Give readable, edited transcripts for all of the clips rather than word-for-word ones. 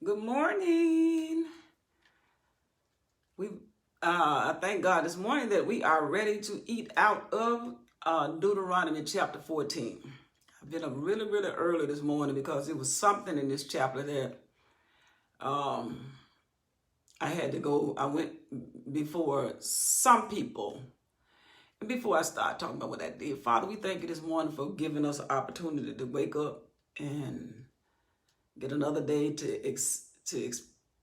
Good morning. We I thank God this morning that we are ready to eat out of Deuteronomy chapter 14. I've been up really early this morning because it was something in this chapter that um, I had to go. I went before some people. And before I start talking about what I did, Father, we thank you this morning for giving us an opportunity to wake up and get another day to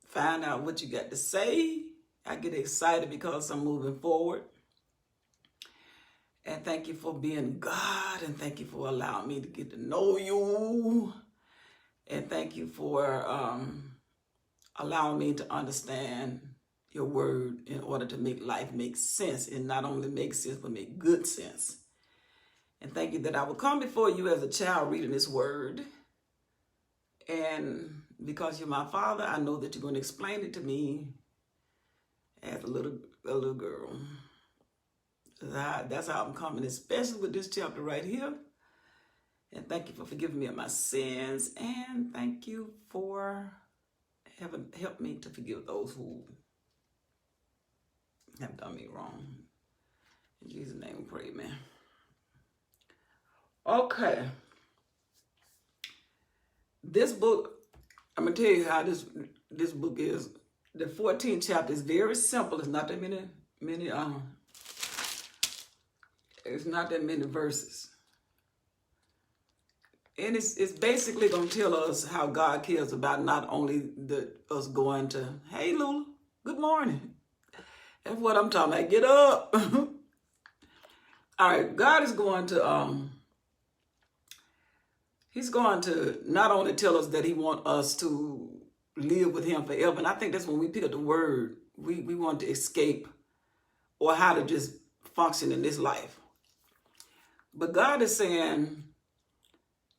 find out what you got to say. I get excited because I'm moving forward. And thank you for being God. And thank you for allowing me to get to know you. And thank you for allowing me to understand your word in order to make life make sense. And not only make sense, but make good sense. And thank you that I will come before you as a child reading this word. And because you're my father, I know that you're going to explain it to me as a little girl. That's how I'm coming, especially with this chapter right here. And thank you for forgiving me of my sins. And thank you for having helped me to forgive those who have done me wrong. In Jesus' name we pray, amen. Okay. This book, I'm going to tell you how this book is. The 14th chapter is very simple. It's not that many it's not that many verses. And it's basically going to tell us how God cares about not only us going to, hey, Lula, good morning. That's what I'm talking about. Get up. All right, God is going to, he's going to not only tell us that he wants us to live with him forever. And I think that's when we pick up the word, we want to escape or how to just function in this life. But God is saying,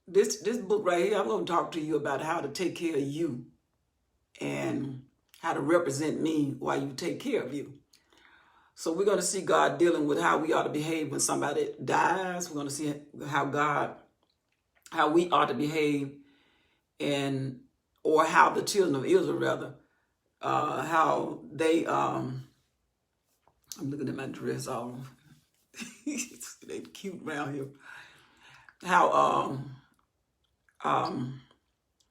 this book right here, I'm going to talk to you about how to take care of you and how to represent me while you take care of you. So we're going to see God dealing with how we ought to behave when somebody dies. We're going to see how we ought to behave or how the children of Israel, rather, how they, I'm looking at my dress all, they cute around here. How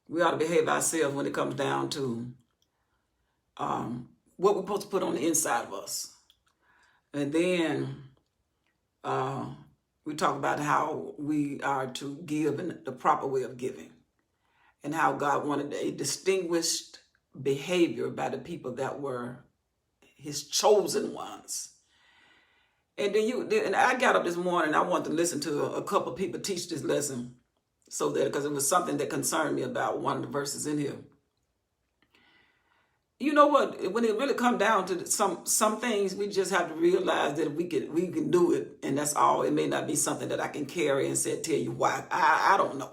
we ought to behave ourselves when it comes down to what we're supposed to put on the inside of us. And then we talk about how we are to give in the proper way of giving. And how God wanted a distinguished behavior by the people that were his chosen ones. And then I got up this morning, I wanted to listen to a couple of people teach this lesson because it was something that concerned me about one of the verses in here. You know what? When it really comes down to some things, we just have to realize that we can do it, and that's all. It may not be something that I can carry and tell you why. I don't know.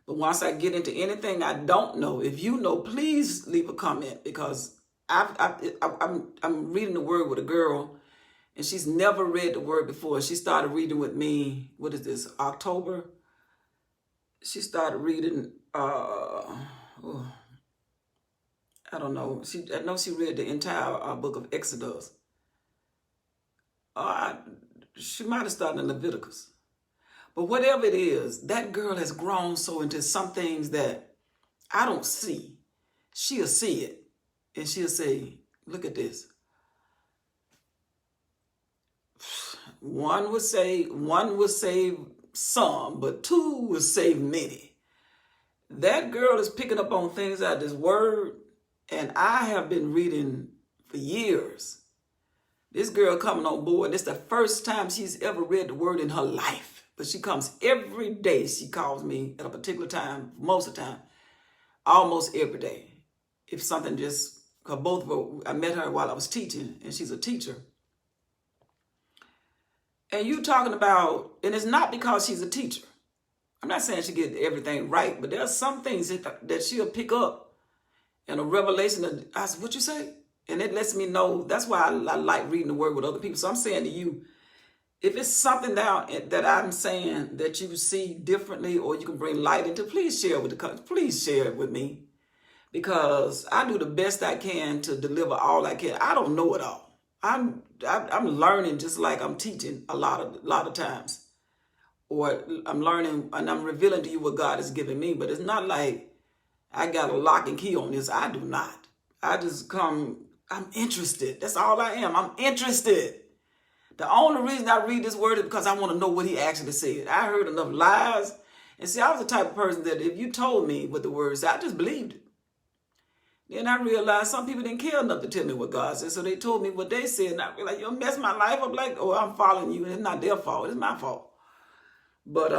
But once I get into anything I don't know, if you know, please leave a comment, because I'm reading the word with a girl, and she's never read the word before. She started reading with me. What is this? October. She started reading. I don't know. I know she read the entire book of Exodus. She might have started in Leviticus. But whatever it is, that girl has grown so into some things that I don't see. She'll see it, and she'll say, look at this. One will save some, but two will save many. That girl is picking up on things out of this word, and I have been reading for years. This girl coming on board, this is the first time she's ever read the word in her life. But she comes every day. She calls me at a particular time, most of the time, almost every day. If something because I met her while I was teaching, and she's a teacher. And you talking about, and it's not because she's a teacher. I'm not saying she gets everything right, but there are some things that she'll pick up in a revelation. I said, what you say? And it lets me know. That's why I like reading the word with other people. So I'm saying to you, if it's something that I'm saying that you see differently or you can bring light into, please share it with me. because I do the best I can to deliver all I can. I don't know it all. I'm learning just like I'm teaching a lot of times, or I'm learning and I'm revealing to you what God has given me. But it's not like I got a lock and key on this. I do not. I just come. I'm interested. That's all I am. I'm interested. The only reason I read this word is because I want to know what he actually said. I heard enough lies. And see, I was the type of person that if you told me what the word said, I just believed it. Then I realized some people didn't care enough to tell me what God said. So they told me what they said. And I realized, you mess my life up like, oh, I'm following you. And it's not their fault. It's my fault. But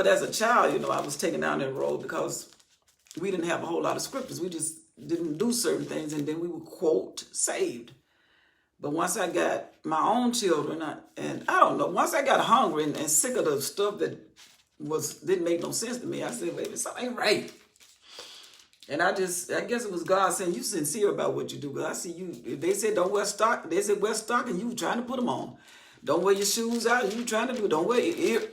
as a child, I was taken down that road because we didn't have a whole lot of scriptures. We just didn't do certain things. And then we would quote saved. But once I got my own children, and I don't know, once I got hungry and sick of the stuff that didn't make no sense to me, I said, baby, something ain't right. And I guess it was God saying, you sincere about what you do. Because I see you, if they said don't wear stock, they said wear stock and you trying to put them on. Don't wear your shoes out and you trying to do it. Don't wear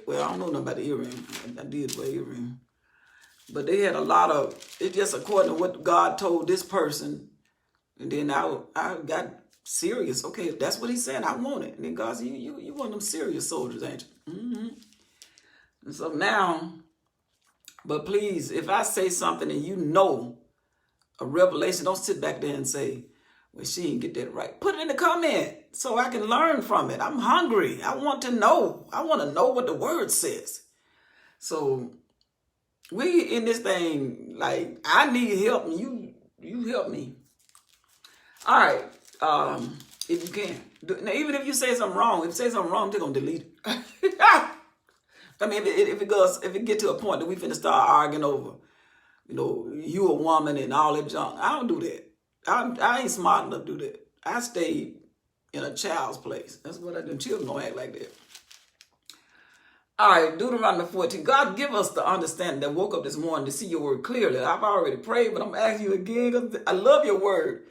well, I don't know nothing about the earring. I did wear earring. But they had a lot of, it just according to what God told this person. And then I got serious. Okay, if that's what he said, I want it. And then God said, you want them serious soldiers, ain't you? Mm-hmm. And so now, but please, if I say something and a revelation, don't sit back there and say, well, she didn't get that right. Put it in the comment so I can learn from it. I'm hungry. I want to know. I want to know what the word says. So we in this thing, like, I need help and you help me. All right. If you can. Now, even if you say something wrong, I'm just going to delete it. I mean, if it get to a point that we finna start arguing over, you a woman and all that junk, I don't do that. I ain't smart enough to do that. I stay in a child's place. That's what I do. Children don't act like that. All right, Deuteronomy 14. God, give us the understanding that woke up this morning to see your word clearly. I've already prayed, but I'm asking you again because I love your word.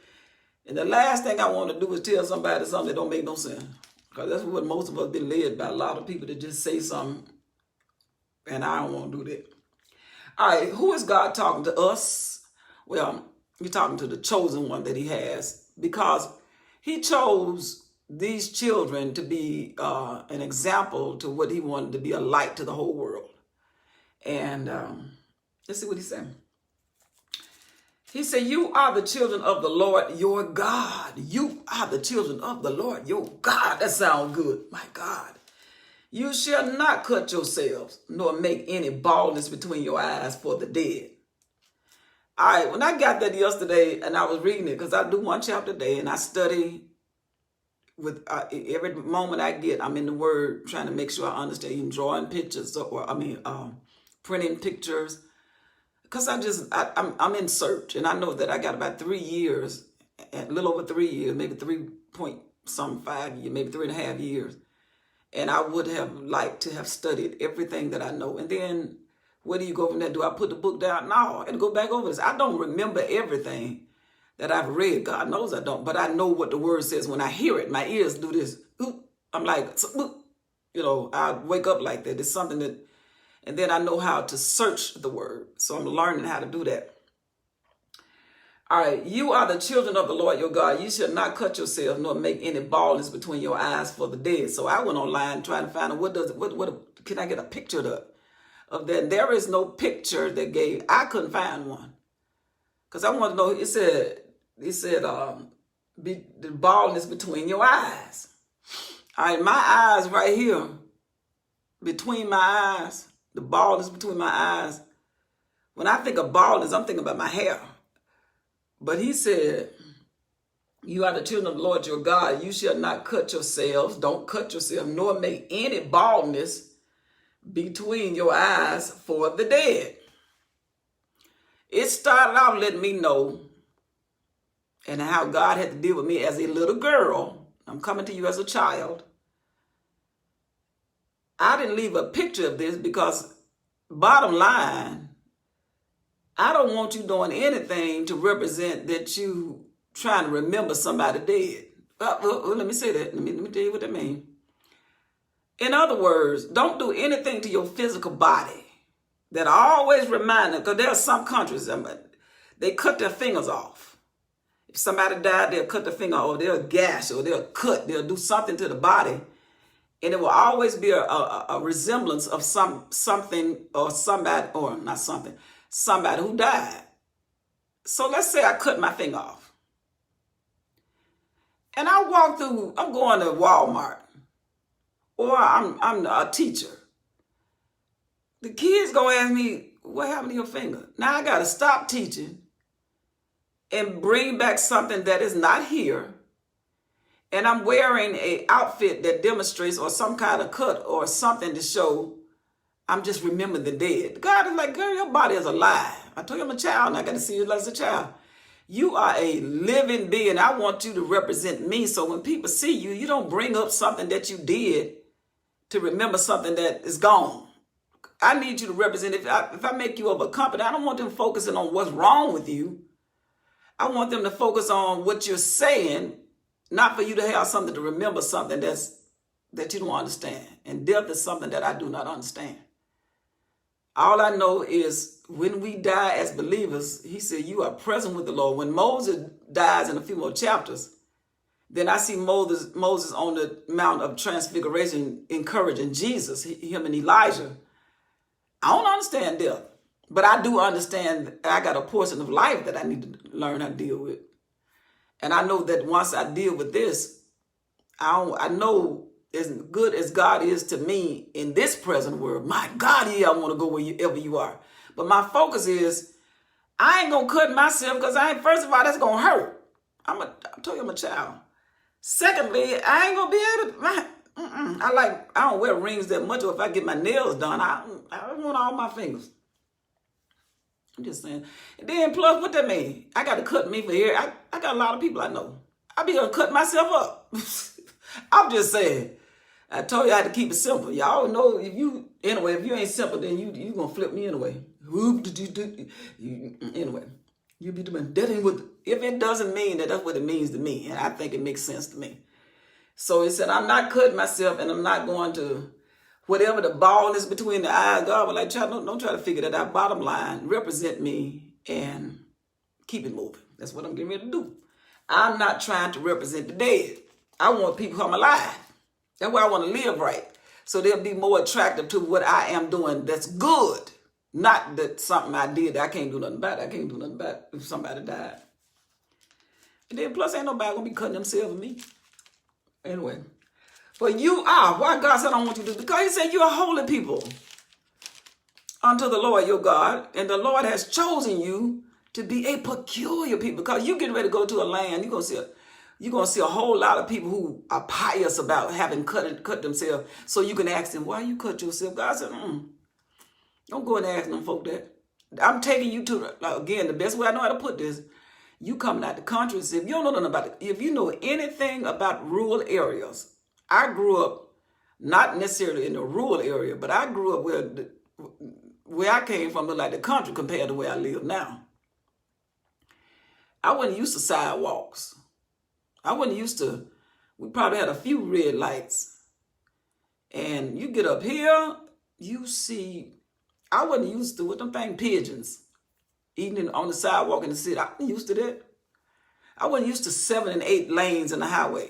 And the last thing I want to do is tell somebody something that don't make no sense. Because that's what most of us been led by, a lot of people that just say something. And I don't want to do that. All right, who is God talking to us? Well, he's talking to the chosen one that he has, because he chose these children to be an example to what he wanted to be, a light to the whole world. And let's see what he's saying. He said, you are the children of the Lord, your God. You are the children of the Lord, your God. That sounds good. My God. You shall not cut yourselves, nor make any baldness between your eyes for the dead. All right, when I got that yesterday and I was reading it, because I do one chapter a day and I study with every moment I get, I'm in the word trying to make sure I understand, even drawing pictures printing pictures. Because I'm in search, and I know that I got about 3 years, a little over 3 years, maybe 3.5 years, maybe 3.5 years. And I would have liked to have studied everything that I know. And then where do you go from there? Do I put the book down? No, I got to go back over this. I don't remember everything that I've read. God knows I don't. But I know what the word says when I hear it. My ears do this. I'm like, I wake up like that. It's something that, and then I know how to search the word. So I'm learning how to do that. All right, you are the children of the Lord your God. You shall not cut yourself nor make any baldness between your eyes for the dead. So I went online trying to find out what can I get a picture of that? There is no picture that gave. I couldn't find one because I want to know. It said be the baldness between your eyes. All right, my eyes right here, between my eyes, the baldness between my eyes. When I think of baldness, I'm thinking about my hair. But he said, you are the children of the Lord your God. You shall not cut yourselves. Don't cut yourself, nor make any baldness between your eyes for the dead. It started out letting me know and how God had to deal with me as a little girl. I'm coming to you as a child. I didn't leave a picture of this because bottom line, I don't want you doing anything to represent that you trying to remember somebody dead. Let me say that. Let me tell you what that means. In other words, don't do anything to your physical body that always remind them, because there are some countries they cut their fingers off. If somebody died, they'll cut their finger off, they'll gash, or they'll cut, they'll do something to the body. And it will always be a resemblance of something or somebody, or not something, somebody who died. So let's say I cut my finger off. And I walk through, I'm going to Walmart, or I'm a teacher. The kids gonna ask me, what happened to your finger? Now I gotta stop teaching and bring back something that is not here. And I'm wearing an outfit that demonstrates or some kind of cut or something to show I'm just remembering the dead. God is like, girl, your body is alive. I told you I'm a child and I got to see you as a child. You are a living being. I want you to represent me. So when people see you, you don't bring up something that you did to remember something that is gone. I need you to represent. If I make you of a company, I don't want them focusing on what's wrong with you. I want them to focus on what you're saying, not for you to have something to remember something that you don't understand. And death is something that I do not understand. All I know is when we die as believers, he said, you are present with the Lord. When Moses dies in a few more chapters, then I see Moses on the Mount of Transfiguration encouraging Jesus, him and Elijah. I don't understand death, but I do understand I got a portion of life that I need to learn how to deal with. And I know that once I deal with this, I know as good as God is to me in this present world, my God, yeah, I want to go wherever you are. But my focus is, I ain't going to cut myself because first of all, that's going to hurt. I told you I'm a child. Secondly, I ain't going to be able to, I don't wear rings that much, or if I get my nails done, I want all my fingers. I'm just saying. And then plus, what that mean? I got to cut me for here. I got a lot of people I know. I be going to cut myself up. I'm just saying. I told you I had to keep it simple. Y'all know if you ain't simple, then you going to flip me anyway. Anyway, you be doing dealing with, if it doesn't mean that that's what it means to me, and I think it makes sense to me. So he said, I'm not cutting myself, and I'm not going to, whatever the baldness between the eyes, God was like, don't try to figure that out. Bottom line, represent me and keep it moving. That's what I'm getting ready to do. I'm not trying to represent the dead. I want people to come alive. That's why I want to live right. So they'll be more attractive to what I am doing that's good. Not that something I did that I can't do nothing about. I can't do nothing about if somebody died. And then plus ain't nobody going to be cutting themselves with me. Anyway. But you are. Why God said I don't want you to do? Because he said you are holy people unto the Lord your God. And the Lord has chosen you to be a peculiar people. Because you getting ready to go to a land, you're going to see a whole lot of people who are pious about having cut themselves. So you can ask them, why you cut yourself? God said, don't go and ask them folk that. I'm taking you to, again, the best way I know how to put this, you coming out the country. If you don't know nothing about it, if you know anything about rural areas, I grew up not necessarily in the rural area, but I grew up where I came from, like the country compared to where I live now. I wasn't used to sidewalks. We probably had a few red lights. And you get up here, you see, I wasn't used to what them thing pigeons eating on the sidewalk in the city. I wasn't used to that. I wasn't used to 7 and 8 lanes in the highway.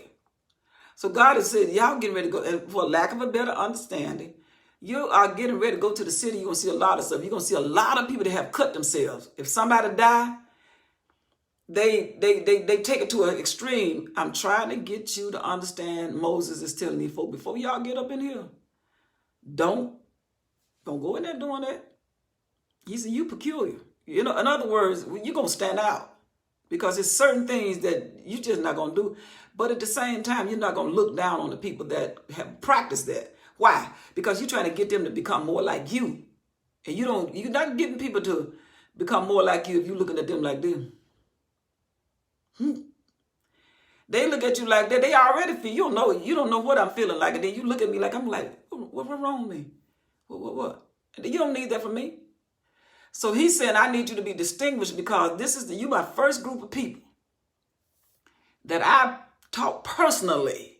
So God has said, y'all getting ready to go, and for lack of a better understanding, you are getting ready to go to the city. You're going to see a lot of stuff. You're going to see a lot of people that have cut themselves. If somebody die, they take it to an extreme. I'm trying to get you to understand. Moses is telling these folk, before y'all get up in here, don't go in there doing that. He said, you peculiar. You know, in other words, you're going to stand out because there's certain things that you're just not going to do. But at the same time, you're not going to look down on the people that have practiced that. Why? Because you're trying to get them to become more like you. And you're not getting people to become more like you if you're looking at them like them. They look at you like that. They already feel, you don't know what I'm feeling like. And then you look at me like, I'm like, what's wrong with me? What? You don't need that from me. So he's saying, I need you to be distinguished because you my first group of people that I taught personally,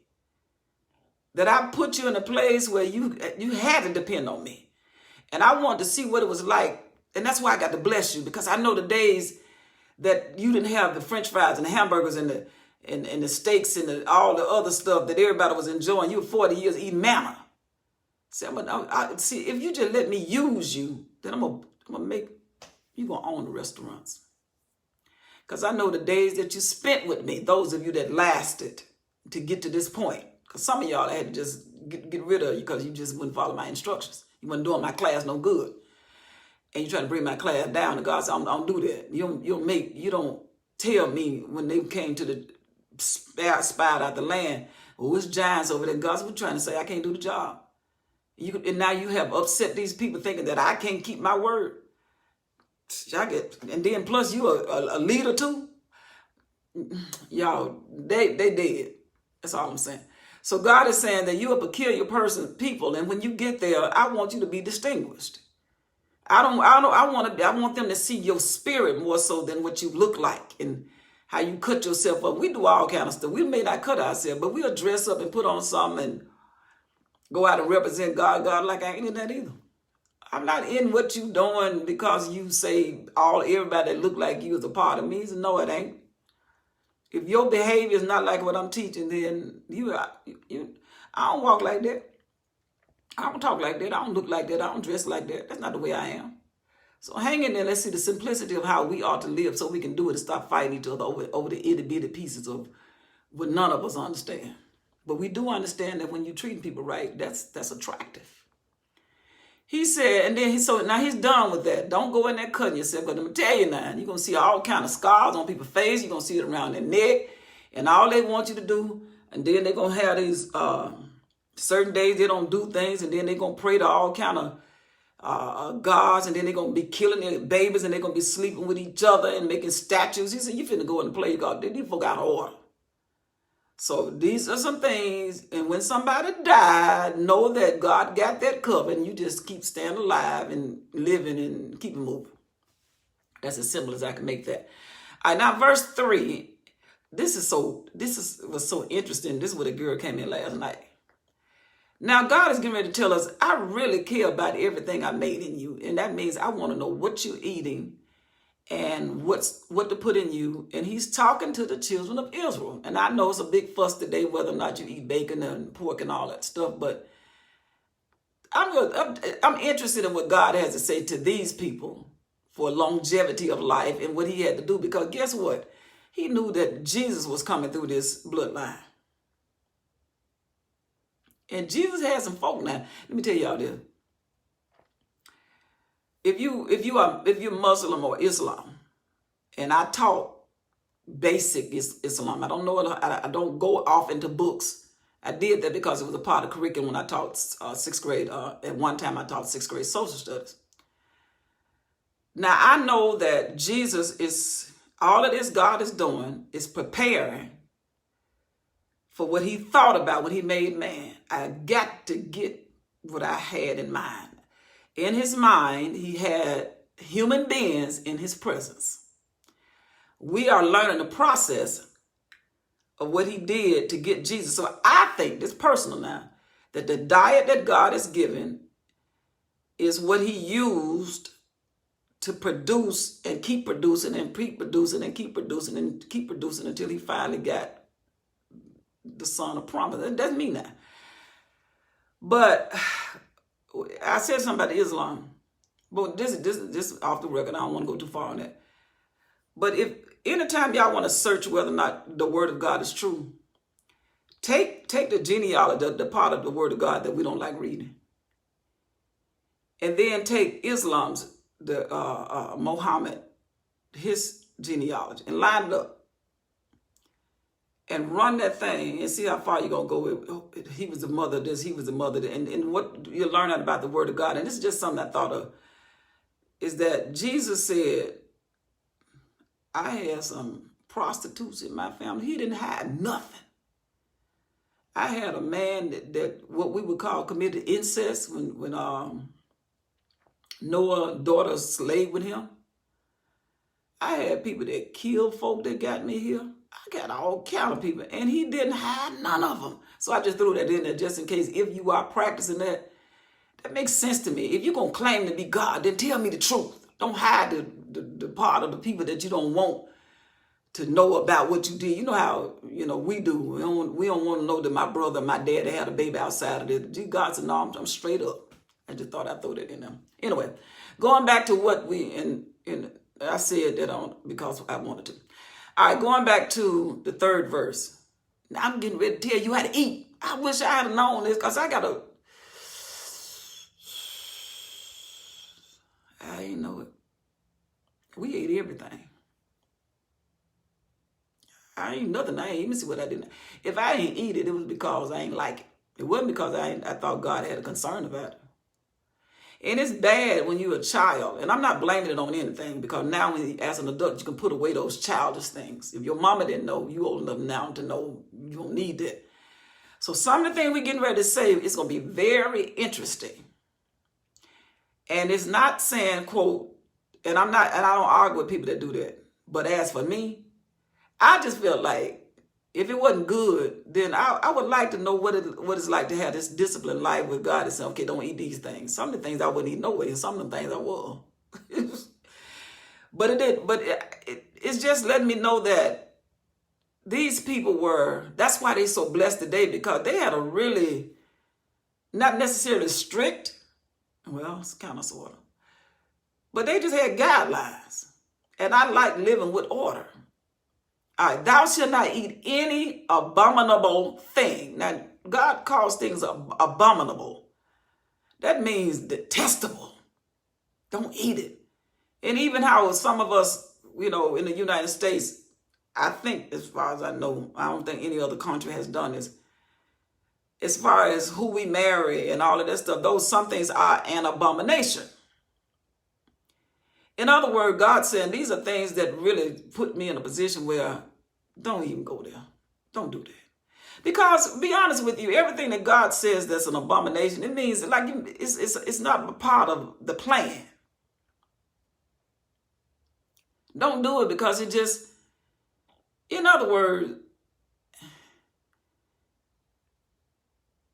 that I put you in a place where you had to depend on me. And I wanted to see what it was like. And that's why I got to bless you, because I know the days that you didn't have the French fries and the hamburgers and the steaks and all the other stuff that everybody was enjoying. You were 40 years eating manna. See, if you just let me use you, then I'm gonna make you gonna own the restaurants. Because I know the days that you spent with me, those of you that lasted to get to this point. Because some of y'all I had to just get rid of you because you just wouldn't follow my instructions. You wasn't doing my class no good. And you trying to bring my class down. And God said, I don't do that. You don't tell me when they came to the spied out the land, oh, it's giants over there. God said, we're trying to say I can't do the job. And now you have upset these people thinking that I can't keep my word. And then plus you a leader too. Y'all, they did. That's all I'm saying. So God is saying that you're a peculiar people, and when you get there, I want you to be distinguished. I want them to see your spirit more so than what you look like and how you cut yourself up. We do all kind of stuff. We may not cut ourselves, but we'll dress up and put on something and go out and represent God. God, like I ain't in that either. I'm not in what you doing because you say everybody that look like you is a part of me. He said, no, it ain't. If your behavior is not like what I'm teaching, then I don't walk like that. I don't talk like that. I don't look like that. I don't dress like that. That's not the way I am. So hang in there. Let's see the simplicity of how we ought to live so we can do it and stop fighting each other over the itty bitty pieces of what none of us understand. But we do understand that when you're treating people right, that's attractive. He said, and then now he's done with that. Don't go in there cutting yourself. But I'm going to tell you now, you're going to see all kind of scars on people's face. You're going to see it around their neck. And all they want you to do, and then they're going to have these certain days they don't do things, and then they're going to pray to all kind of gods, and then they're going to be killing their babies, and they're going to be sleeping with each other and making statues. He said, you finna go in and play God. These folk out of order. So these are some things, and when somebody died, know that God got that covered, and you just keep staying alive and living and keep moving. That's as simple as I can make that. All right, now verse 3. This was so interesting. This is where the girl came in last night. Now God is getting ready to tell us, I really care about everything I made in you, and that means I want to know what you're eating and what to put in you. And he's talking to the children of Israel. And I know it's a big fuss today whether or not you eat bacon and pork and all that stuff, but I'm interested in what God has to say to these people for longevity of life and what he had to do, because guess what? He knew that Jesus was coming through this bloodline. And Jesus had some folk now. Let me tell y'all this. If you're Muslim or Islam, and I taught basic Islam, I don't know it. I don't go off into books. I did that because it was a part of curriculum when I taught sixth grade. At one time, I taught sixth grade social studies. Now I know that Jesus is all of this. God is doing is preparing for what he thought about when he made man. I got to get what I had in mind. In his mind, he had human beings in his presence. We are learning the process of what he did to get Jesus. So I think, this personal now, that the diet that God has given is what he used to produce and keep producing and keep producing and keep producing and keep producing until he finally got the son of promise. That doesn't mean that. But I said something about Islam, but this is off the record. I don't want to go too far on that. But if anytime y'all want to search whether or not the word of God is true, take the genealogy, the part of the word of God that we don't like reading, and then take Islam's Muhammad, his genealogy, and line it up. And run that thing and see how far you're going to go with, he was the mother of this, he was the mother of that, and what you learn out about the word of God. And this is just something I thought of, is that Jesus said, I had some prostitutes in my family. He didn't have nothing. I had a man that what we would call committed incest when Noah's daughter slaved with him. I had people that killed folk that got me here. I got all kind of people, and he didn't hide none of them. So I just threw that in there just in case if you are practicing that. That makes sense to me. If you're going to claim to be God, then tell me the truth. Don't hide the part of the people that you don't want to know about what you did. You know how, we do. We don't want to know that my brother and my dad had a baby outside of it. God said, no, I'm straight up. I just thought I'd throw that in there. Anyway, going back to what I said that on because I wanted to. All right, going back to the 3rd verse. Now I'm getting ready to tell you how to eat. I wish I had known this because I ain't know it. We ate everything. I ain't nothing. I ain't even see what I did. If I ain't eat it, it was because I ain't like it. It wasn't because I thought God had a concern about it. And it's bad when you're a child. And I'm not blaming it on anything because now as an adult, you can put away those childish things. If your mama didn't know, you old enough now to know you don't need that. So some of the things we're getting ready to say, it's going to be very interesting. And it's not saying, quote, and I don't argue with people that do that. But as for me, I just felt like if it wasn't good, then I would like to know what it's like to have this disciplined life with God and say, okay, don't eat these things. Some of the things I wouldn't eat no way, and some of the things I will. But it's just letting me know that these people that's why they're so blessed today, because they had a really, not necessarily strict, well, it's kind of sort of, but they just had guidelines. And I like living with order. All right, thou shalt not eat any abominable thing. Now, God calls things abominable. That means detestable. Don't eat it. And even how some of us, in the United States, I think, as far as I know, I don't think any other country has done this. As far as who we marry and all of that stuff, some things are an abomination. In other words, God saying these are things that really put me in a position where don't even go there. Don't do that. Because, be honest with you, everything that God says that's an abomination, it means like it's not a part of the plan. Don't do it because it just, in other words,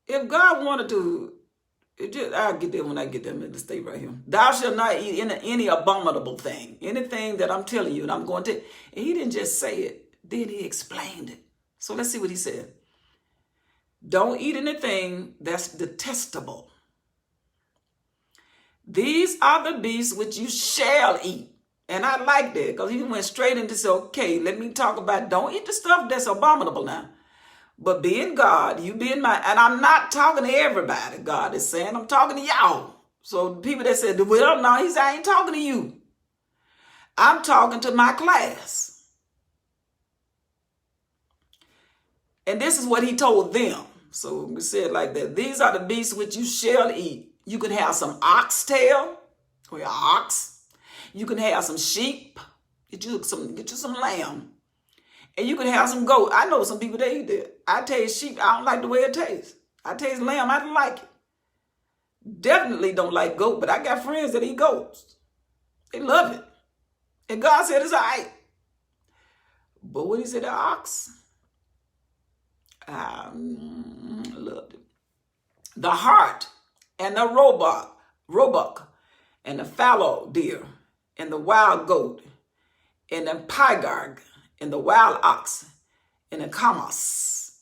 if God wanted to, I'll get there when I get there. I'm going to stay right here. Thou shalt not eat any abominable thing. Anything that I'm telling you and I'm going to. And he didn't just say it. Then he explained it. So let's see what he said. Don't eat anything that's detestable. These are the beasts which you shall eat. And I like that because he went straight into say, okay, let me talk about don't eat the stuff that's abominable now. But being God, you being mine, and I'm not talking to everybody, God is saying, I'm talking to y'all. So people that said, well, no, he said, I ain't talking to you. I'm talking to my class. And this is what he told them. So we said like that. These are the beasts which you shall eat. You can have some oxtail or your ox. You can have some sheep. Get you some lamb. And you can have some goat. I know some people that eat that. I taste sheep. I don't like the way it tastes. I taste lamb. I don't like it. Definitely don't like goat, but I got friends that eat goats. They love it. And God said it's all right. But when he said the ox, I loved it. The hart and the roebuck and the fallow deer and the wild goat and the pygarg and the wild ox and the camas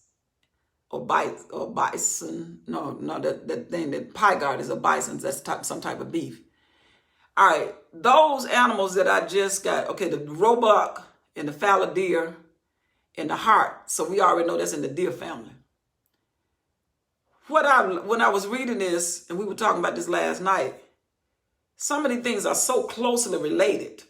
or bison. No, that thing that pygarg is a bison. That's some type of beef. All right, those animals that I just got. Okay, the roebuck and the fallow deer and the hart. So we already know that's in the deer family. When I was reading this, and we were talking about this last night, some of these things are so closely related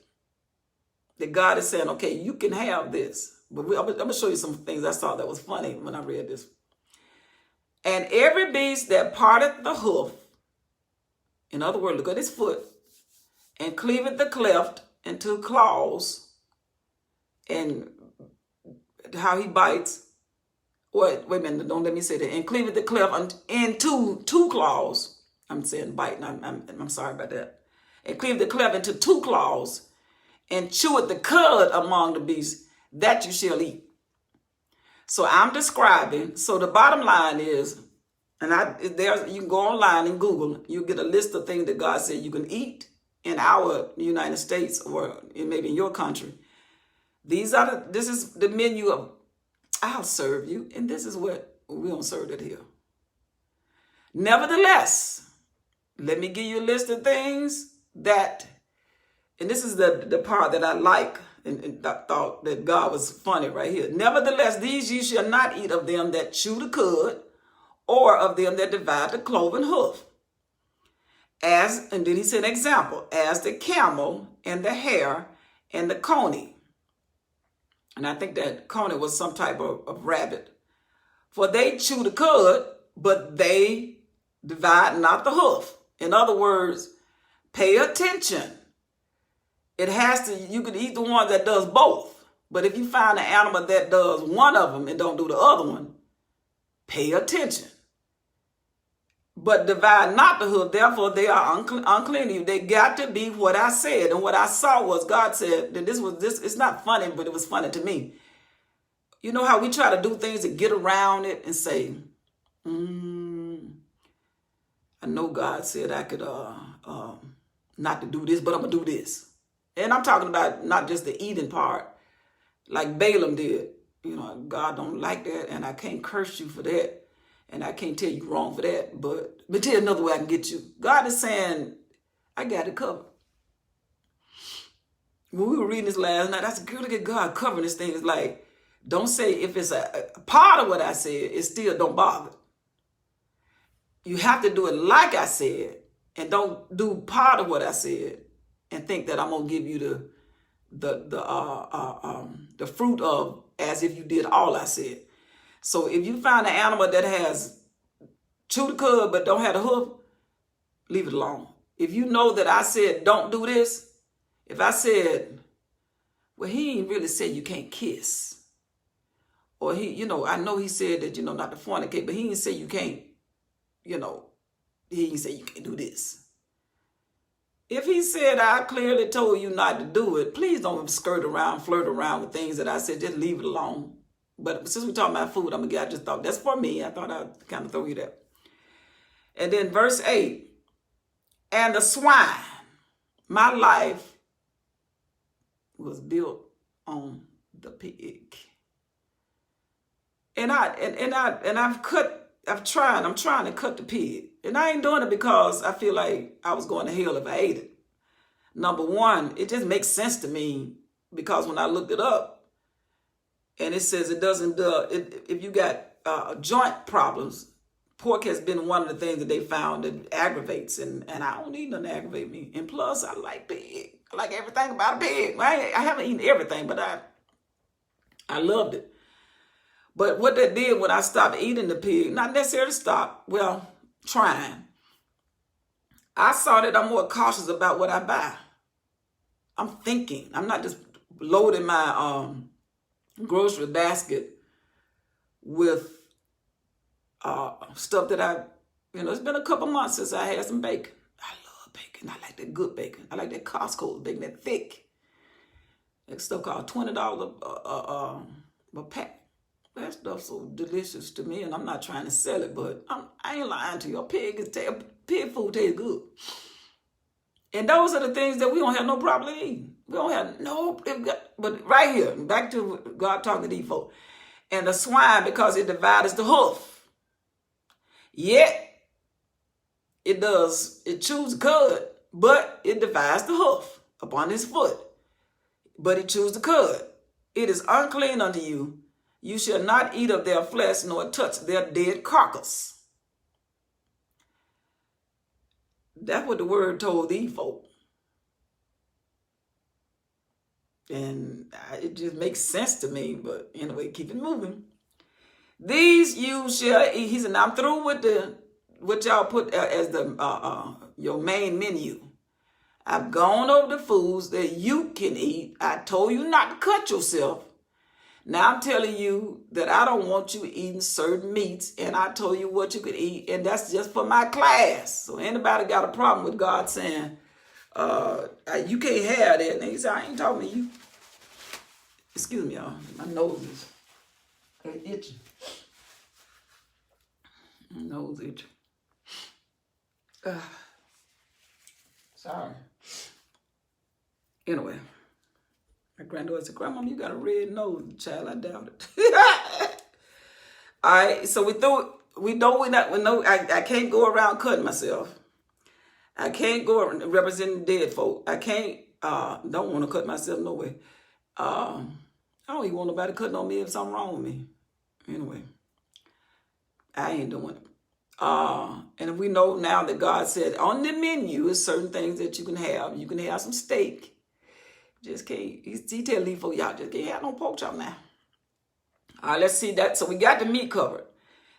that God is saying, okay, you can have this. But I'm going to show you some things I saw that was funny when I read this. And every beast that parteth the hoof, in other words, look at his foot, and cleaveth the cleft into claws, and how he bites. Wait a minute, don't let me say that. And cleaveth the cleft into two claws. I'm saying bite, and I'm sorry about that. And cleave the cleft into two claws, and cheweth the cud among the beasts, that you shall eat. So I'm describing, so the bottom line is, and you can go online and Google, you get a list of things that God said you can eat in our United States or maybe in your country This is the menu of I'll serve you, and this is what we don't serve it here. Nevertheless, let me give you a list of things that, and this is the part that I like, and I thought that God was funny right here. Nevertheless, these ye shall not eat of them that chew the cud, or of them that divide the cloven hoof. And then he said an example, as the camel and the hare and the coney. And I think that coney was some type of rabbit. For they chew the cud, but they divide not the hoof. In other words, pay attention. It has to, you could eat the one that does both. But if you find an animal that does one of them and don't do the other one, pay attention. But divide not the hoof, therefore they are unclean to you. They got to be what I said. And what I saw was God said, that it's not funny, but it was funny to me. You know how we try to do things to get around it and say, I know God said I could not to do this, but I'm going to do this. And I'm talking about not just the eating part, like Balaam did. You know, God don't like that, and I can't curse you for that, and I can't tell you wrong for that, but tell you another way I can get you. God is saying, I got it covered. When we were reading this last night, I said, girl, look at God covering this thing. It's like, don't say if it's a part of what I said, it still don't bother. You have to do it like I said, and don't do part of what I said and think that I'm gonna give you the fruit of as if you did all I said. So if you find an animal that has chewed the cud but don't have the hoof, leave it alone. If you know that I said don't do this, if I said, well, he ain't really said you can't kiss, or he, I know he said that not to fornicate, but he didn't say you can't. He didn't say you can't do this. If he said, I clearly told you not to do it, please don't flirt around with things that I said, just leave it alone. But since we're talking about food, I just thought, that's for me. I thought I'd kind of throw you that. And then verse 8, and the swine, my life was built on the pig. And I'm trying to cut the pig. And I ain't doing it because I feel like I was going to hell if I ate it. Number one, it just makes sense to me because when I looked it up, and it says it doesn't, if you got joint problems, pork has been one of the things that they found that aggravates, and I don't need nothing to aggravate me. And plus, I like pig. I like everything about a pig. I haven't eaten everything, but I loved it. But what that did when I stopped eating the pig, not necessarily stop, well, trying, I saw that I'm more cautious about what I buy. I'm thinking. I'm not just loading my grocery basket with stuff that it's been a couple months since I had some bacon. I love bacon. I like that good bacon. I like that Costco bacon, that thick. That stuff called $20 a pack. That stuff's so delicious to me, and I'm not trying to sell it, but I ain't lying to you. Pig food tastes good. And those are the things that we don't have no problem eating. We don't have but right here, back to God talking to these folks. And the swine, because it divides the hoof. Yet, it chews cud, but it divides the hoof upon his foot. But it chews the cud. It is unclean unto you. You shall not eat of their flesh, nor touch their dead carcass. That's what the word told these folk. And it just makes sense to me, but anyway, keep it moving. These you shall eat. He said, now I'm through with what y'all put as your main menu. I've gone over the foods that you can eat. I told you not to cut yourself. Now I'm telling you that I don't want you eating certain meats, and I told you what you could eat, and that's just for my class. So anybody got a problem with God saying, you can't have that? And he said, I ain't talking to you. Excuse me, y'all. My nose is itching. My nose itching. Sorry. Anyway, My granddaughter said, Grandma, you got a red nose. Child, I doubt it. All right, so I can't go around cutting myself. I can't go around representing dead folk. I can't, don't want to cut myself no way. I don't even want nobody cutting on me if something wrong with me. Anyway, I ain't doing it. And we know now that God said on the menu is certain things that you can have. You can have some steak. Just can't, he tell these folks, y'all just can't have no pork chop now. All right, let's see that. So we got the meat covered.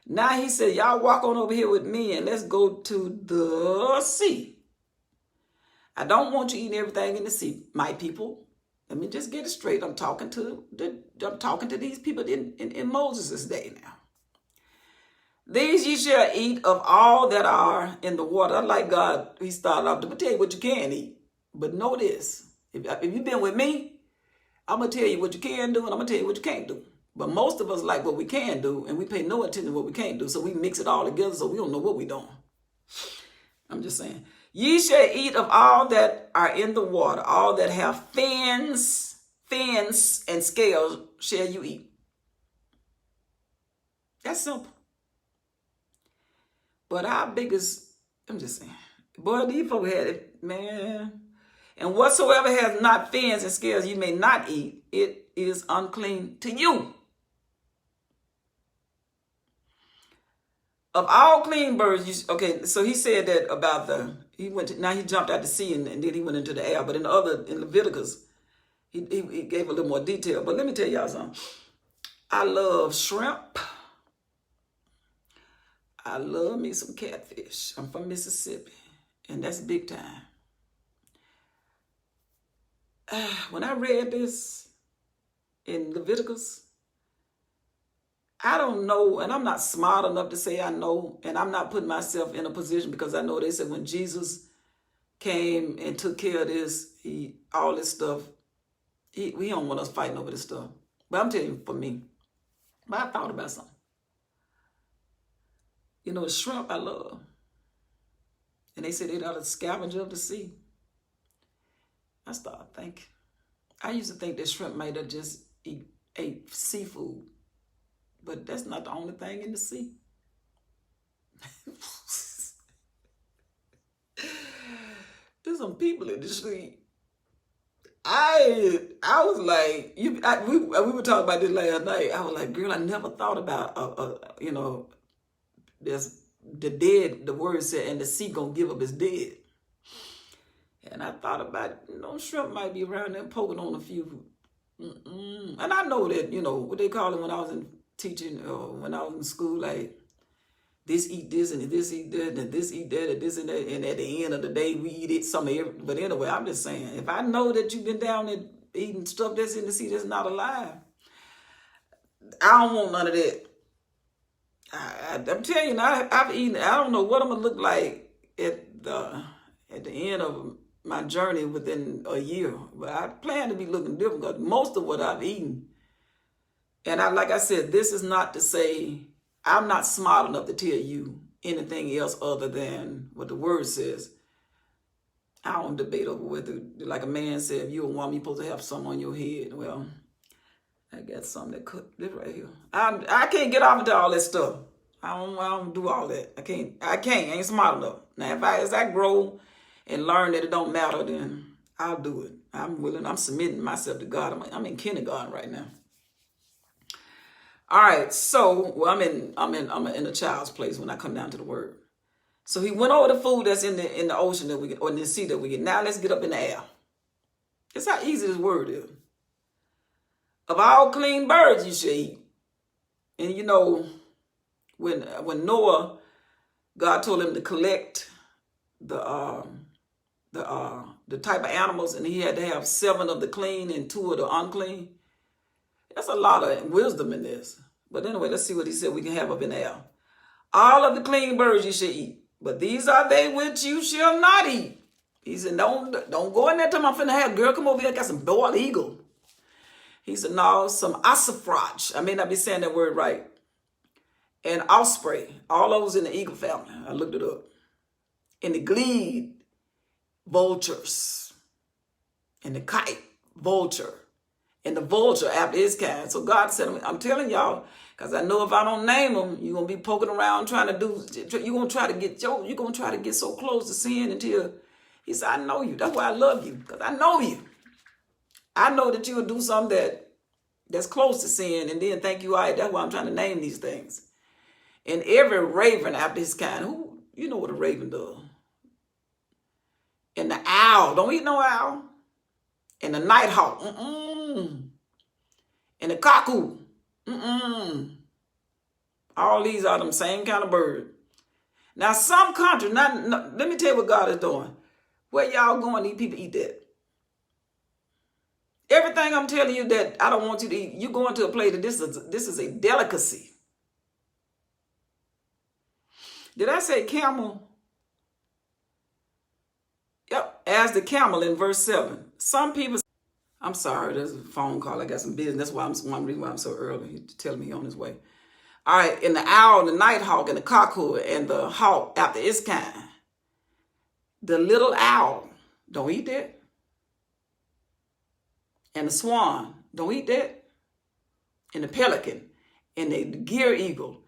Now he said, y'all walk on over here with me and let's go to the sea. I don't want you eating everything in the sea, my people. Let me just get it straight. I'm talking to these people in Moses' day now. These ye shall eat of all that are in the water. Like God, he started off to tell you what you can eat. But know this, if you've been with me, I'm going to tell you what you can do and I'm going to tell you what you can't do. But most of us like what we can do and we pay no attention to what we can't do. So we mix it all together so we don't know what we're doing. I'm just saying. Ye shall eat of all that are in the water, all that have fins and scales shall you eat. That's simple. But our biggest, I'm just saying, boy, these folks had it, man. And whatsoever has not fins and scales you may not eat, it is unclean to you. Of all clean birds, okay, so he said that about now he jumped out to sea and then he went into the air. But in Leviticus, he gave a little more detail. But let me tell y'all something. I love shrimp. I love me some catfish. I'm from Mississippi, and that's big time. When I read this in Leviticus, I don't know, and I'm not smart enough to say I know, and I'm not putting myself in a position because I know they said when Jesus came and took care of this, all this stuff, we don't want us fighting over this stuff. But I'm telling you, for me, but I thought about something. You know, the shrimp I love. And they said they're the scavenger of the sea. I started thinking. I used to think that shrimp might have just ate seafood. But that's not the only thing in the sea. There's some people in the sea. I was like, we were talking about this last night. I was like, girl, I never thought about, there's the dead, the word said, and the sea gonna give up its dead. And I thought about, shrimp might be around there poking on a few. And I know that, what they call it when I was in teaching, or when I was in school, like, this eat this, and this eat that, and this eat that, and this and that, and at the end of the day, we eat it, some of every. But anyway, I'm just saying, if I know that you've been down there eating stuff that's in the sea that's not alive, I don't want none of that. I'm telling you, I've eaten. I don't know what I'm gonna look like at the end of my journey within a year, but I plan to be looking different because most of what I've eaten. And like I said, this is not to say I'm not smart enough to tell you anything else other than what the word says. I don't debate over whether, like a man said, if you're a woman, you're supposed to have something on your head. Well, I got something that could live right here. I can't get off into all that stuff. I don't do all that. I can't. I ain't smart enough. Now, as I grow and learn that it don't matter, then I'll do it. I'm willing. I'm submitting myself to God. I'm in kindergarten right now. All right. So, I'm in a child's place when I come down to the word. So he went over the food that's in the ocean that we get, or in the sea that we get. Now let's get up in the air. That's how easy this word is. Of all clean birds you should eat. And when Noah, God told him to collect the type of animals, and he had to have 7 of the clean and 2 of the unclean. That's a lot of wisdom in this. But anyway, let's see what he said we can have up in the air. All of the clean birds you should eat, but these are they which you shall not eat. He said, don't go in there till I'm finna have, girl, come over here, I got some boiled eagle. He said, no, some ossifrage. I may not be saying that word right. And osprey, all those in the eagle family. I looked it up. And the glede, vultures. And the kite, vulture. and the vulture after his kind. So God said, I'm telling y'all, because I know if I don't name them, you're going to be poking around trying to do, you're going to try to get so close to sin until he said, I know you. That's why I love you, because I know you. I know that you will do something that's close to sin and then think you all right. That's why I'm trying to name these things. And every raven after his kind, you know what a raven does. And the owl, don't eat no owl. And the nighthawk, and the cuckoo, all these are them same kind of bird. Now some countries, let me tell you what God is doing. Where y'all going, these people eat that. Everything I'm telling you that I don't want you to eat, you going to a place that this is a delicacy. Did I say camel? Yep, as the camel in verse 7. Some people, I'm sorry, there's a phone call. I got some business. That's why one reason why I'm so early. He's telling me he's on his way. All right, and the owl, the nighthawk, and the cuckoo, and the hawk after its kind. The little owl, don't eat that. And the swan, don't eat that. And the pelican, and the gear eagle,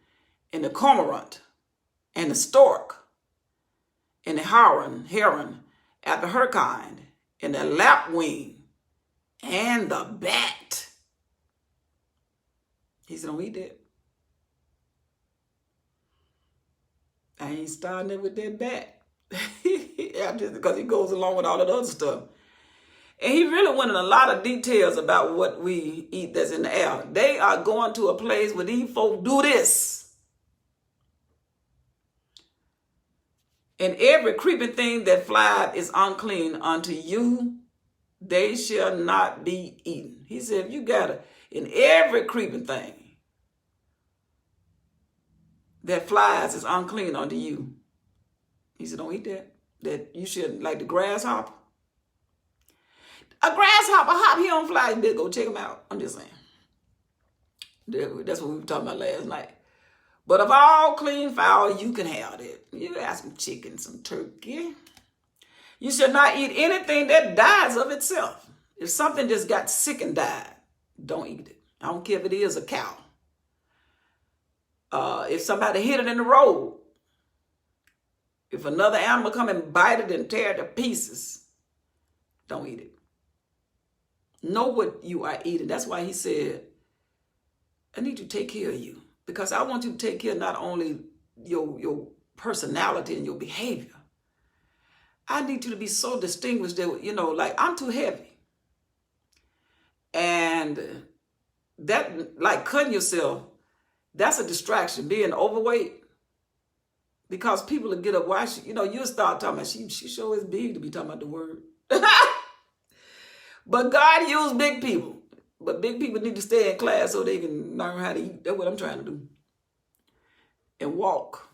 and the cormorant, and the stork, and the heron, after her kind, and the lapwing, and the bat. He said, don't eat that. I ain't starting it with that bat. Because he goes along with all of the other stuff. And he really went in a lot of details about what we eat that's in the air. They are going to a place where these folk do this. And every creeping thing that flieth is unclean unto you. They shall not be eaten. He said, if you got it, in every creeping thing that flies is unclean unto you. He said, don't eat that. That you shouldn't, like the grasshopper. A grasshopper hop, he don't fly. You better go check him out. I'm just saying. That's what we were talking about last night. But of all clean fowl, you can have that. You got some chicken, some turkey. You should not eat anything that dies of itself. If something just got sick and died, don't eat it. I don't care if it is a cow. If somebody hit it in the road, if another animal come and bite it and tear it to pieces, don't eat it. Know what you are eating. That's why he said, I need to take care of you. Because I want you to take care of not only your personality and your behavior. I need you to be so distinguished that, like I'm too heavy. And that, like cutting yourself, that's a distraction, being overweight. Because people will get up, you'll start talking about, she sure is big to be talking about the word. But God used big people. But big people need to stay in class so they can learn how to eat. That's what I'm trying to do. And walk.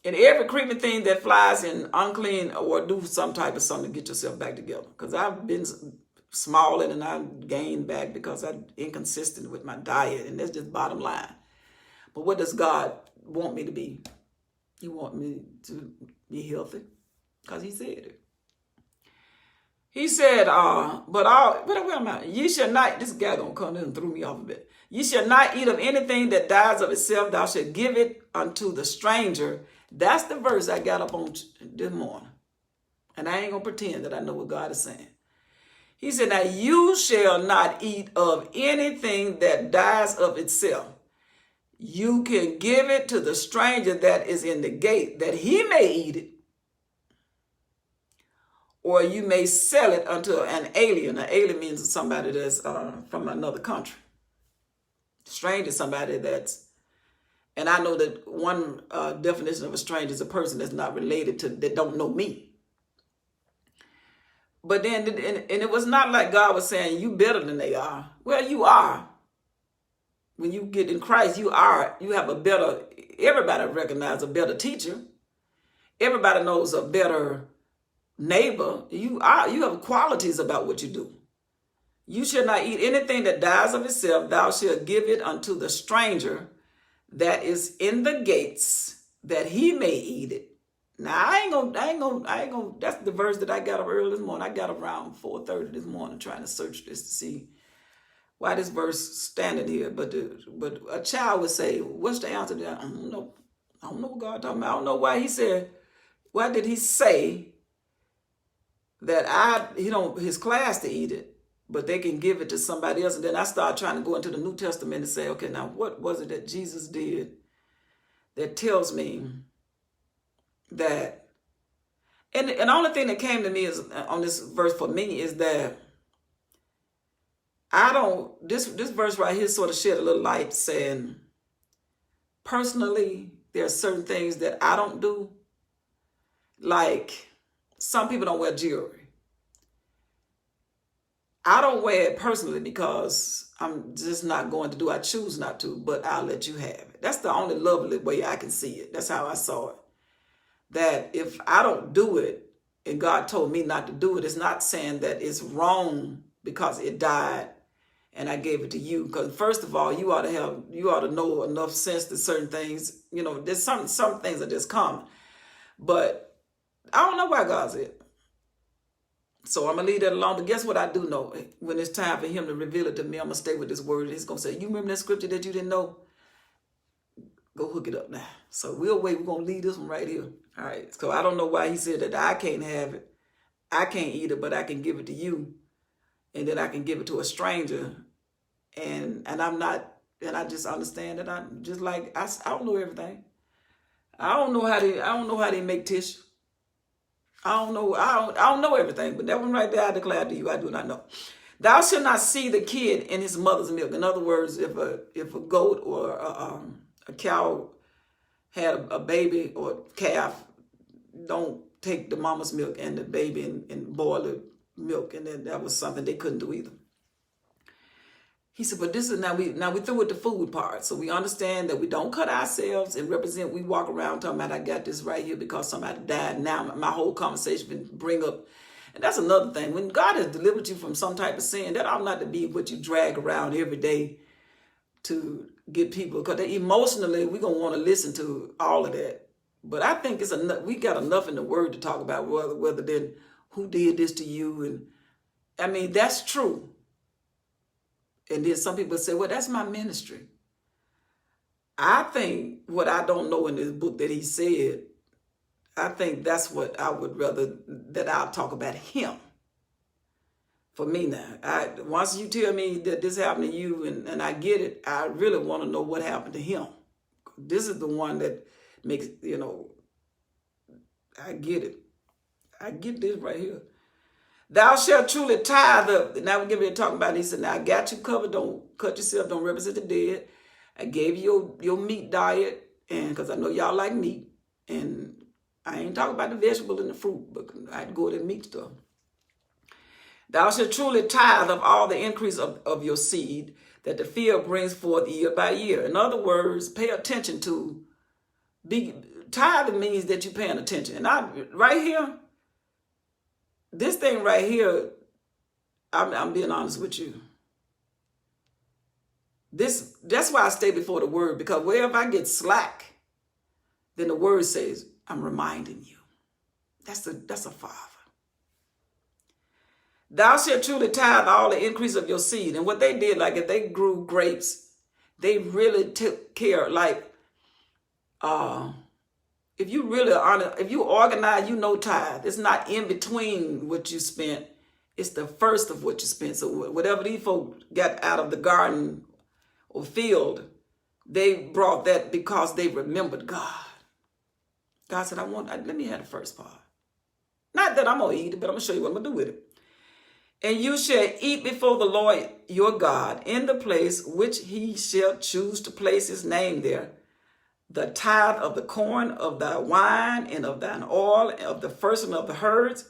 And every creeping thing that flies in unclean or do some type of something to get yourself back together. Because I've been smalling and I've gained back because I'm inconsistent with my diet. And that's just bottom line. But what does God want me to be? He wants me to be healthy. Because he said it. He said, where am I? You shall not, this guy gonna come in and throw me off a bit. You shall not eat of anything that dies of itself. Thou shalt give it unto the stranger. That's the verse I got up on this morning. And I ain't gonna pretend that I know what God is saying. He said, now you shall not eat of anything that dies of itself. You can give it to the stranger that is in the gate, that he may eat it. Or you may sell it unto an alien. An alien means somebody that's from another country. Stranger is somebody that's, and I know that one definition of a stranger is a person that's not related to, that don't know me. But then, and it was not like God was saying, you better than they are. Well, you are. When you get in Christ, you have a better, everybody recognizes a better teacher. Everybody knows a better neighbor. You have qualities about what you do. You shall not eat anything that dies of itself. Thou shalt give it unto the stranger that is in the gates, that he may eat it. Now I ain't gonna. That's the verse that I got up early this morning. I got up around 4:30 this morning trying to search this to see why this verse standing here. But a child would say, what's the answer to that? I don't know. I don't know what God talking about. I don't know why he said, why did he say that his class to eat it, but they can give it to somebody else? And then I started trying to go into the New Testament and say, okay, now what was it that Jesus did that tells me that, and the only thing that came to me is on this verse for me is that this verse right here sort of shed a little light saying, personally, there are certain things that I don't do. Like some people don't wear jewelry. I don't wear it personally because I'm just not going to do. I choose not to, but I'll let you have it. That's the only lovely way I can see it. That's how I saw it. That if I don't do it and God told me not to do it, it's not saying that it's wrong because it died and I gave it to you. Because first of all, you ought to know enough sense that certain things, there's some things are just common. But I don't know why God said it. So I'm going to leave that alone. But guess what I do know? When it's time for him to reveal it to me, I'm going to stay with this word. He's going to say, you remember that scripture that you didn't know? Go hook it up now. So we'll wait. We're going to leave this one right here. All right. So I don't know why he said that I can't have it. I can't eat it, but I can give it to you. And then I can give it to a stranger. And I'm not, and I just understand that I'm just like, I don't know everything. I don't know how they make tissue. I don't know everything, but that one right there I declare to you, I do not know. Thou shalt not see the kid in his mother's milk. In other words, if a goat or a cow had a baby or calf, don't take the mama's milk and the baby and boil the milk, and then that was something they couldn't do either. He said, but this is now we through with the food part. So we understand that we don't cut ourselves and represent. We walk around talking about I got this right here because somebody died. Now my whole conversation been bring up. And that's another thing. When God has delivered you from some type of sin, that ought not to be what you drag around every day to get people. Because emotionally, we're going to want to listen to all of that. But I think it's enough. We got enough in the word to talk about whether then who did this to you. And I mean, that's true. And then some people say, well, that's my ministry. I think what I don't know in this book that he said, I think that's what I would rather that I'll talk about him. For me now, once you tell me that this happened to you and I get it, I really want to know what happened to him. This is the one that makes, I get it. I get this right here. Thou shalt truly tithe up. Now we're getting ready to talk about it. He said, now I got you covered. Don't cut yourself. Don't represent the dead. I gave you your meat diet, and because I know y'all like meat. And I ain't talking about the vegetable and the fruit, but I'd go to the meat stuff. Thou shalt truly tithe of all the increase of your seed that the field brings forth year by year. In other words, pay attention to. Tithing means that you're paying attention. And right here, this thing right here, I'm being honest with you. That's why I stay before the word, because wherever I get slack, then the word says, I'm reminding you. That's a father. Thou shalt truly tithe all the increase of your seed. And what they did, like if they grew grapes, they really took care, like, if you really honest, if you organize, tithe. It's not in between what you spent. It's the first of what you spent. So whatever these folks got out of the garden or field, they brought that because they remembered God. God said, let me have the first part. Not that I'm going to eat it, but I'm going to show you what I'm going to do with it. And you shall eat before the Lord your God in the place which he shall choose to place his name there. The tithe of the corn, of thy wine, and of thine oil, and of the firstling of the herds,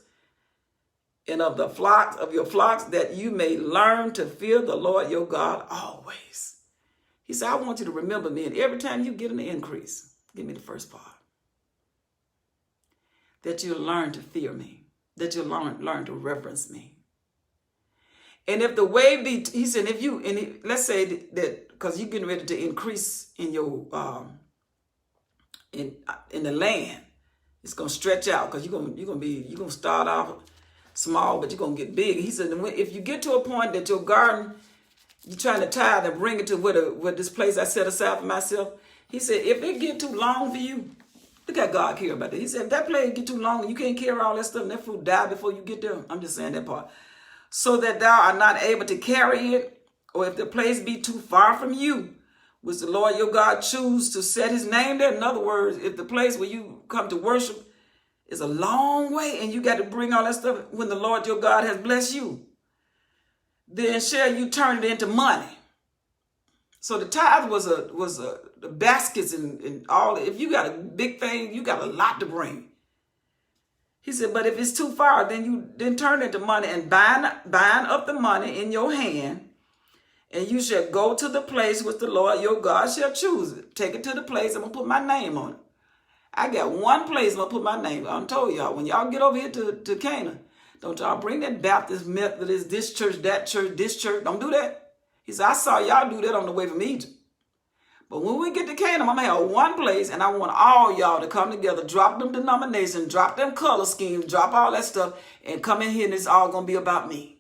and of the flocks of your flocks, that you may learn to fear the Lord your God always. He said, I want you to remember me, and every time you get an increase, give me the first part. That you'll learn to fear me, that you'll learn to reverence me. And if the way be, he said, let's say that, because you're getting ready to increase in your, in the land, it's gonna stretch out because you're gonna start off small, but you're gonna get big. He said, if you get to a point that your garden, You trying to tithe and bring it to what this place I set aside for myself. He said, if it get too long for you, look at God care about that. He said, if that place get too long and you can't carry all that stuff and that food die before you get there. I'm just saying that part. So that thou art not able to carry it, or if the place be too far from you, which the Lord your God choose to set his name there. In other words, if the place where you come to worship is a long way and you got to bring all that stuff when the Lord your God has blessed you, then shall you turn it into money. So the tithe was the baskets and all. If you got a big thing, you got a lot to bring. He said, but if it's too far, then turn it into money and bind up the money in your hand. And you shall go to the place which the Lord your God shall choose. Take it to the place. I'm going to put my name on it. I got one place I'm going to put my name. I told y'all, when y'all get over here to Canaan, don't y'all bring that Baptist, Methodist, this church, this church. Don't do that. He said, I saw y'all do that on the way from Egypt. But when we get to Canaan, I'm going to have one place, and I want all y'all to come together, drop them denominations, drop them color schemes, drop all that stuff, and come in here, and it's all going to be about me.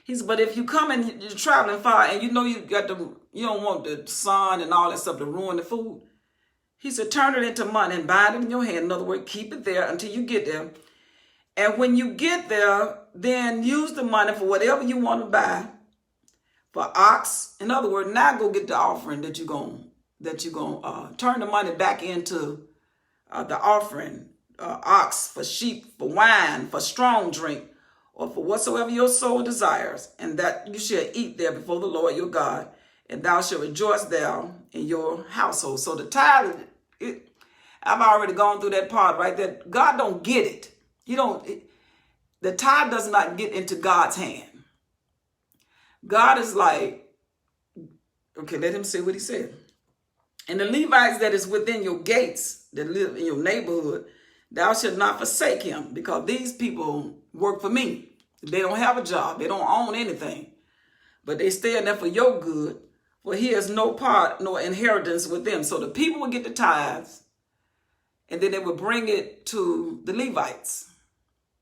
He said, but if you come and you're traveling far and you know you don't want the sun and all that stuff to ruin the food. He said, turn it into money and bind it in your hand. In other words, keep it there until you get there. And when you get there, then use the money for whatever you want to buy. For ox, in other words, now go get the offering that you're going to turn the money back into the offering. Ox, for sheep, for wine, for strong drink, or for whatsoever your soul desires, and that you shall eat there before the Lord your God, and thou shalt rejoice there in your household. So the tithe, I've already gone through that part right there. God don't get it. The tithe does not get into God's hand. God is like, okay, let him say what he said. And the Levites that is within your gates, that live in your neighborhood, thou shalt not forsake him, because these people work for me. They don't have a job. They don't own anything. But they stay in there for your good, for he has no part nor inheritance with them. So the people would get the tithes, and then they would bring it to the Levites.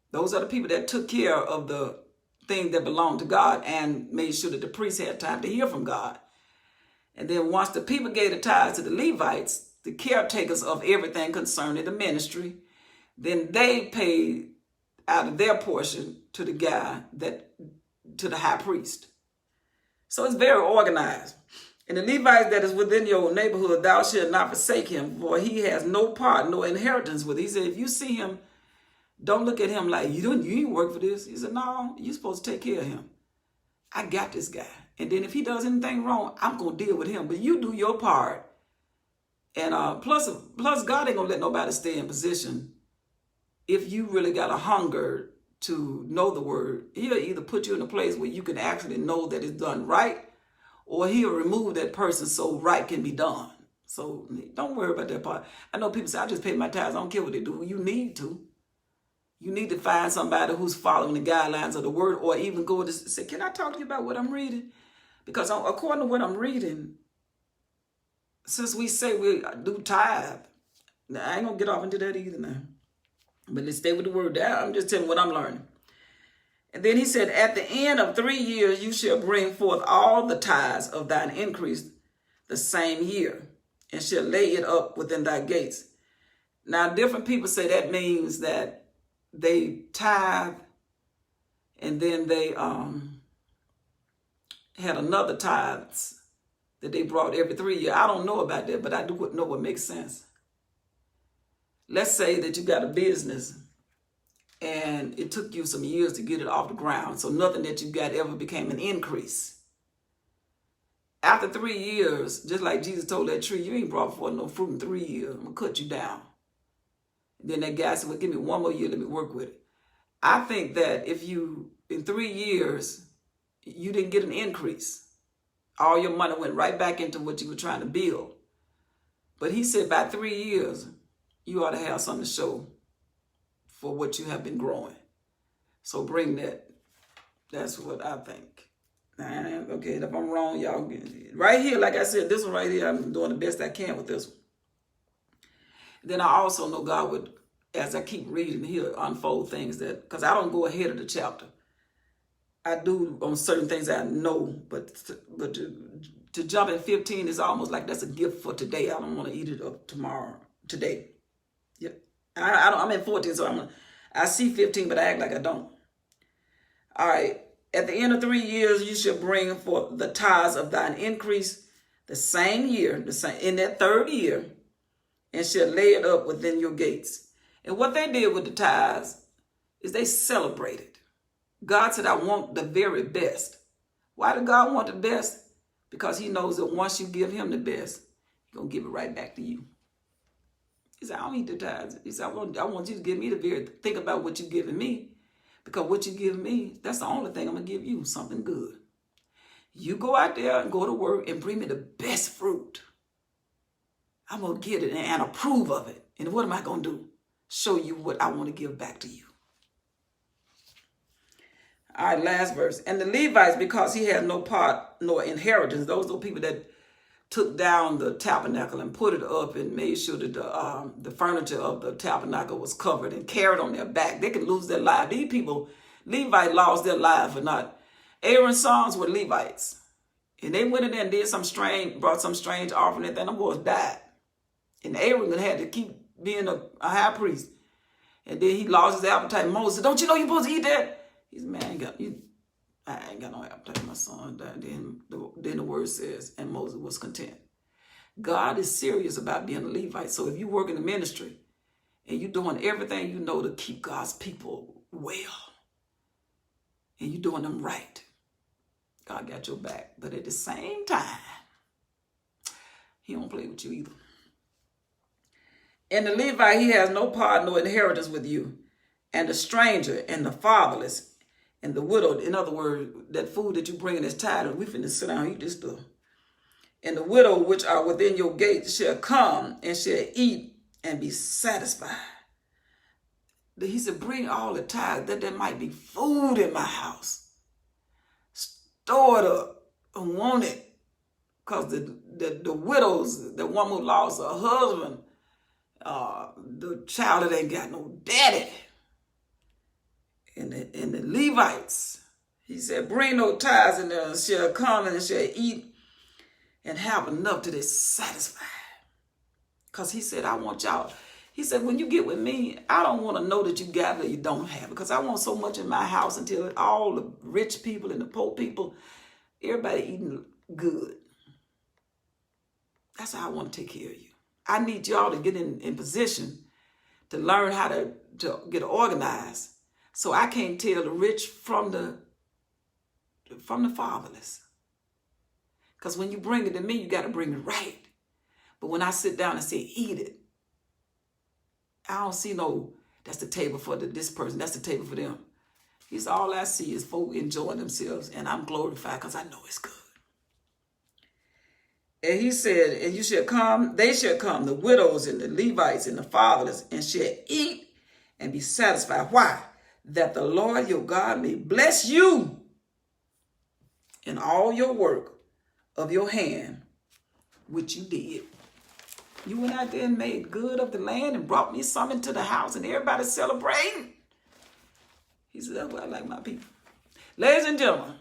Those are the people that took care of the things that belonged to God and made sure that the priests had time to hear from God. And then once the people gave the tithes to the Levites, the caretakers of everything concerning the ministry, then they paid out of their portion to the to the high priest. So it's very organized. And the Levite that is within your neighborhood, thou shalt not forsake him, for he has no part, no inheritance with it. He said, if you see him, don't look at him like, you ain't work for this. He said, no, you're supposed to take care of him. I got this guy. And then if he does anything wrong, I'm going to deal with him. But you do your part. And plus, God ain't going to let nobody stay in position. If you really got a hunger to know the word, he'll either put you in a place where you can actually know that it's done right, or he'll remove that person so right can be done. So don't worry about that part. I know people say, I just pay my tithes. I don't care what they do. You need to. You need to find somebody who's following the guidelines of the word, or even go to say, can I talk to you about what I'm reading? Because according to what I'm reading, since we say we do tithe, now I ain't going to get off into that either now. But let's stay with the word. I'm just telling you what I'm learning. And then he said, at the end of 3 years, you shall bring forth all the tithes of thine increase the same year, and shall lay it up within thy gates. Now, different people say that means that they tithe, and then they had another tithes that they brought every 3 years. I don't know about that, but I do know what makes sense. Let's say that you got a business and it took you some years to get it off the ground. So nothing that you got ever became an increase. After 3 years, just like Jesus told that tree, you ain't brought forth no fruit in 3 years. I'm going to cut you down. And then that guy said, well, give me 1 more year. Let me work with it. I think that if you, in 3 years, you didn't get an increase, all your money went right back into what you were trying to build. But he said by 3 years, you ought to have something to show for what you have been growing. So bring that. That's what I think. Okay, if I'm wrong, y'all. Right here, like I said, this one right here, I'm doing the best I can with this one. Then I also know God would, as I keep reading, he'll unfold things that, because I don't go ahead of the chapter. I do on certain things I know, but to jump in 15 is almost like that's a gift for today. I don't want to eat it up tomorrow, today. Yep. I'm in 14, so I see 15, but I act like I don't. All right. At the end of 3 years, you shall bring forth the tithes of thine increase the same year, in that third year, and shall lay it up within your gates. And what they did with the tithes is they celebrated. God said, I want the very best. Why did God want the best? Because he knows that once you give him the best, he's going to give it right back to you. He said, I don't eat the tithes. He said, I want you to give me the very, think about what you're giving me. Because what you give me, that's the only thing I'm going to give you, something good. You go out there and go to work and bring me the best fruit. I'm going to get it and approve of it. And what am I going to do? Show you what I want to give back to you. All right, last verse. And the Levites, because he had no part nor inheritance, those are people that took down the tabernacle and put it up and made sure that the furniture of the tabernacle was covered and carried on their back. They could lose their life. These people, Levites, lost their life for not. Aaron's sons were Levites. And they went in there and did brought some strange offering and then them boys died. And Aaron had to keep being a high priest. And then he lost his appetite. Moses said, don't you know you're supposed to eat that? He said, man, I ain't got no appetite. My son died. Then the word says, and Moses was content. God is serious about being a Levite. So if you work in the ministry and you're doing everything you know to keep God's people well, and you're doing them right, God got your back. But at the same time, he don't play with you either. And the Levite, he has no part nor inheritance with you. And the stranger and the fatherless and the widow, in other words, that food that you bring in is tired, we finna sit down and eat this stuff. And the widow which are within your gates shall come and shall eat and be satisfied. He said, bring all the tithes, that there might be food in my house. Store it up and want it. Because the widows, the woman who lost her husband, the child that ain't got no daddy. And the Levites, he said, bring no tithes in there and shall come and shall eat and have enough till they're satisfied. Because he said, I want y'all. He said, when you get with me, I don't want to know that you got it or you don't have it. Because I want so much in my house until all the rich people and the poor people, everybody eating good. That's how I want to take care of you. I need y'all to get in position to learn how to get organized. So I can't tell the rich from the fatherless. Because when you bring it to me, you got to bring it right. But when I sit down and say, eat it, I don't see that's the table for this person, that's the table for them. He's all I see is folk enjoying themselves, and I'm glorified because I know it's good. And he said, and you shall come, they shall come, the widows and the Levites and the fatherless, and shall eat and be satisfied. Why? That the Lord your God may bless you in all your work of your hand, which you did. You went out there and made good of the land and brought me something to the house and everybody's celebrating. He said, that's what I like my people. Ladies and gentlemen,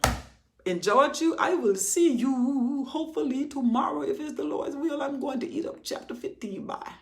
enjoyed you. I will see you hopefully tomorrow. If it's the Lord's will, I'm going to eat up chapter 15. Bye.